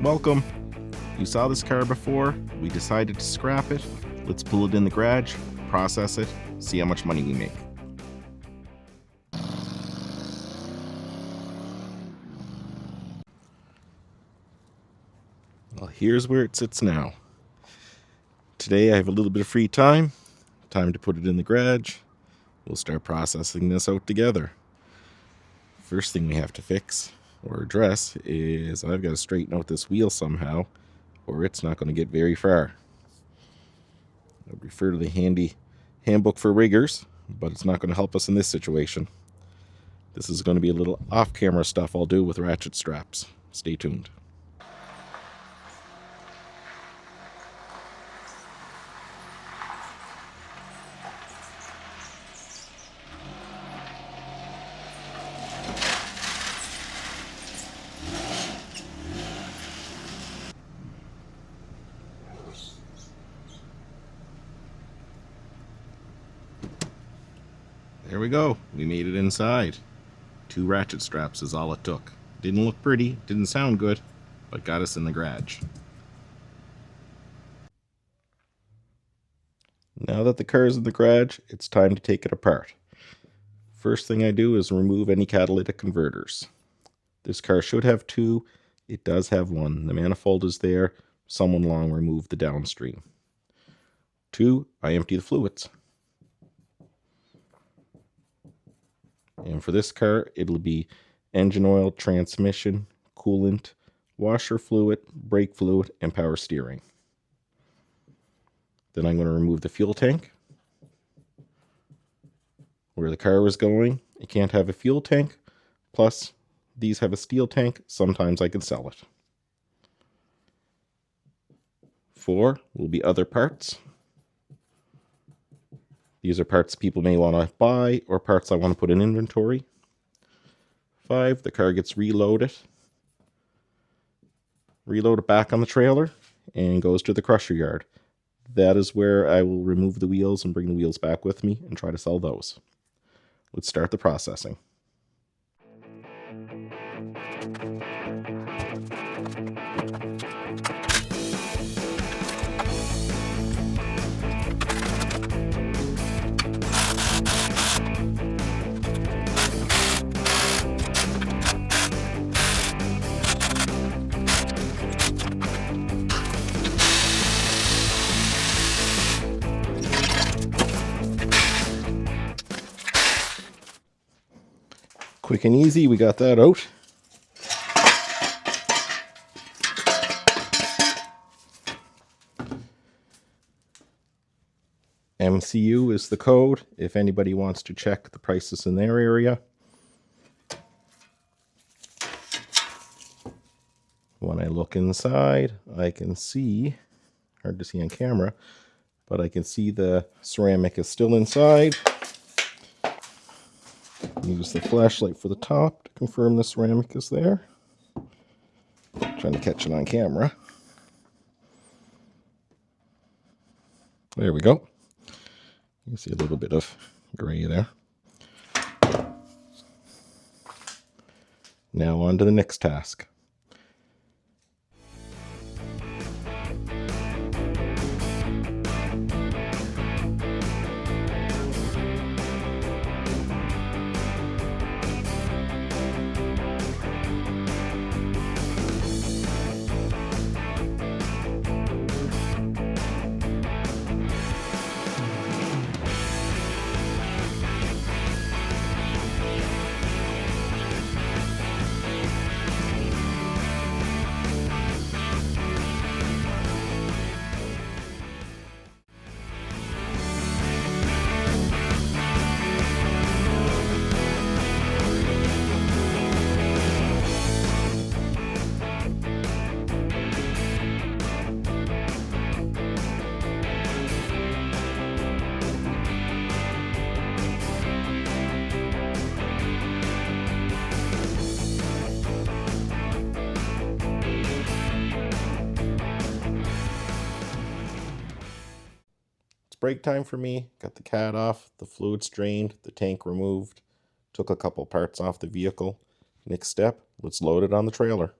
Welcome. You saw this car before. We decided to scrap it. Let's pull it in the garage, process it, see how much money we make. Well, here's where it sits now. Today I have a little bit of free time to put it in the garage. We'll start processing this out together. First thing we have to fix or address is I've got to straighten out this wheel somehow, or it's not going to get very far. I would refer to the handy handbook for riggers, but it's not going to help us in this situation. This is going to be a little off-camera stuff I'll do with ratchet straps. Stay tuned. There we go. We made it inside. 2 ratchet straps is all it took. Didn't look pretty, didn't sound good, but got us in the garage. Now that the car is in the garage, it's time to take it apart. First thing I do is remove any catalytic converters. This car should have 2. It does have 1. The manifold is there. Someone long removed the downstream. 2, I empty the fluids. And for this car, it'll be engine oil, transmission, coolant, washer fluid, brake fluid, and power steering. Then I'm going to remove the fuel tank. Where the car is going, it can't have a fuel tank. Plus, these have a steel tank. Sometimes I can sell it. 4 will be other parts. These are parts people may want to buy or parts I want to put in inventory. 5, the car gets reloaded. Reloaded back on the trailer and goes to the crusher yard. That is where I will remove the wheels and bring the wheels back with me and try to sell those. Let's start the processing. Quick and easy, we got that out. MCU is the code if anybody wants to check the prices in their area. When I look inside, I can see, hard to see on camera, but I can see the ceramic is still inside. Use the flashlight for the top to confirm the ceramic is there. Trying to catch it on camera. There we go. You can see a little bit of gray there. Now on to the next task. Break time for me. Got the cat off, the fluids drained, the tank removed, took a couple parts off the vehicle. Next step, let's load it on the trailer.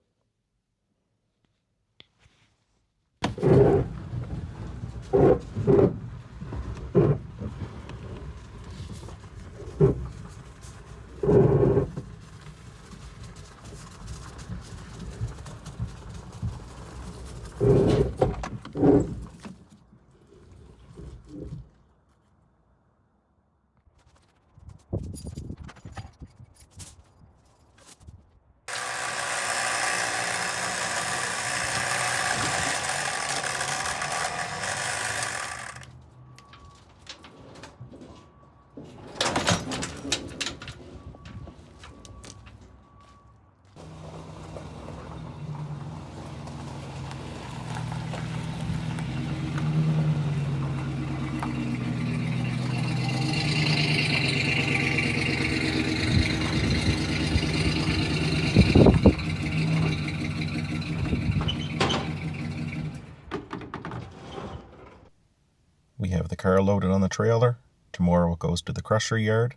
car loaded on the trailer. Tomorrow it goes to the crusher yard.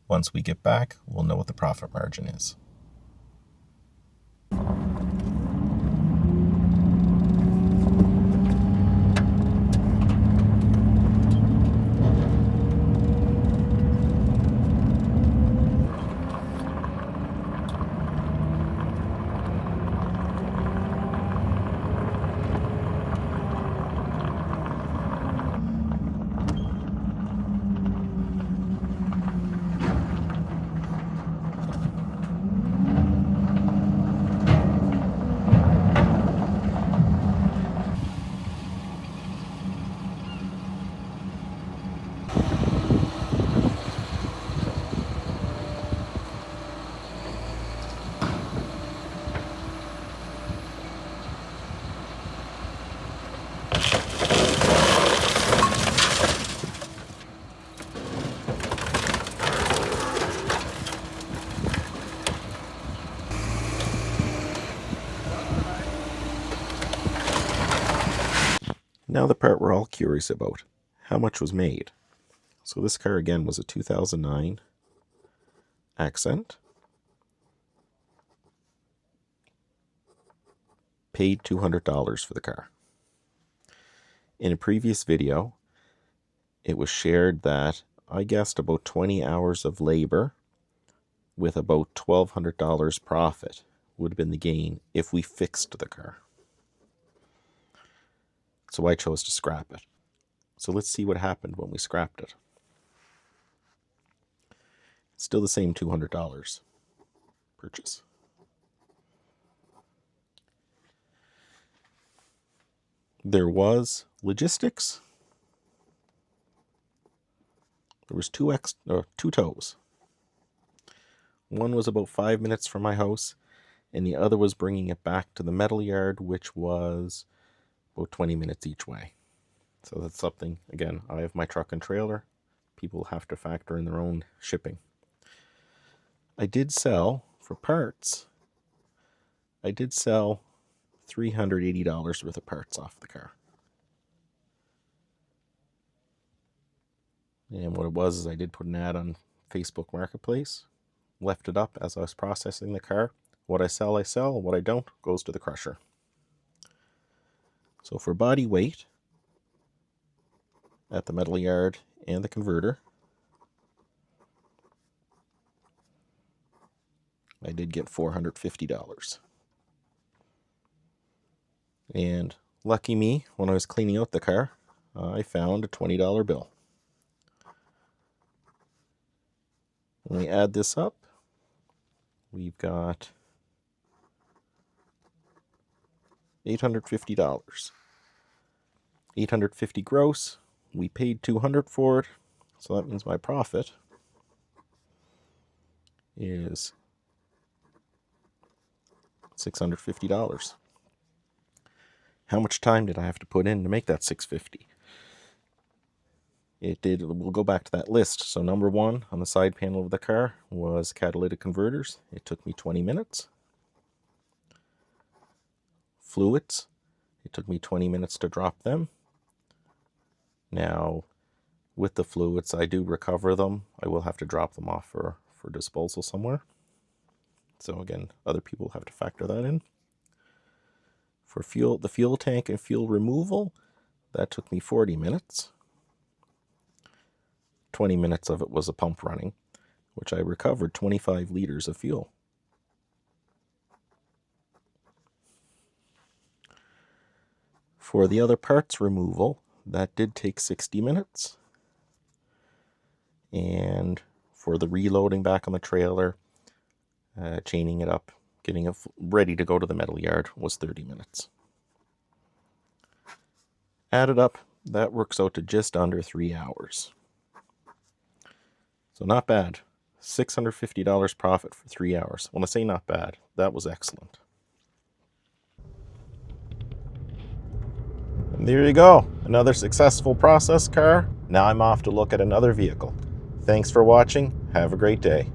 Once we get back, we'll know what the profit margin is. Now the part we're all curious about. How much was made? So this car again was a 2009 Accent. Paid $200 for the car. In a previous video, it was shared that I guessed about 20 hours of labor with about $1,200 profit would have been the gain if we fixed the car. So I chose to scrap it. So let's see what happened when we scrapped it. Still the same $200 purchase. There was logistics. There was two tows. One was about 5 minutes from my house, and the other was bringing it back to the metal yard, which was about 20 minutes each way. So that's something, again, I have my truck and trailer. People have to factor in their own shipping. I did sell, for parts, I did sell $380 worth of parts off the car. And what it was is I did put an ad on Facebook Marketplace, left it up as I was processing the car. What I sell, what I don't goes to the crusher. So for body weight at the metal yard and the converter, I did get $450. And lucky me, when I was cleaning out the car, I found a $20 bill. When we add this up, we've got $850. $850 gross. We paid $200 for it, so that means my profit is $650. How much time did I have to put in to make that $650? We'll go back to that list. So number one on the side panel of the car was catalytic converters. It took me 20 minutes. Fluids, it took me 20 minutes to drop them. Now, with the fluids, I do recover them. I will have to drop them off for disposal somewhere. So again, other people have to factor that in. For fuel, the fuel tank and fuel removal, that took me 40 minutes. 20 minutes of it was a pump running, which I recovered 25 liters of fuel. For the other parts removal, that did take 60 minutes. And for the reloading back on the trailer, chaining it up, getting it ready to go to the metal yard was 30 minutes. Added up, that works out to just under 3 hours. So not bad. $650 profit for 3 hours. When I say not bad, that was excellent. And there you go. Another successful process car. Now I'm off to look at another vehicle. Thanks for watching. Have a great day.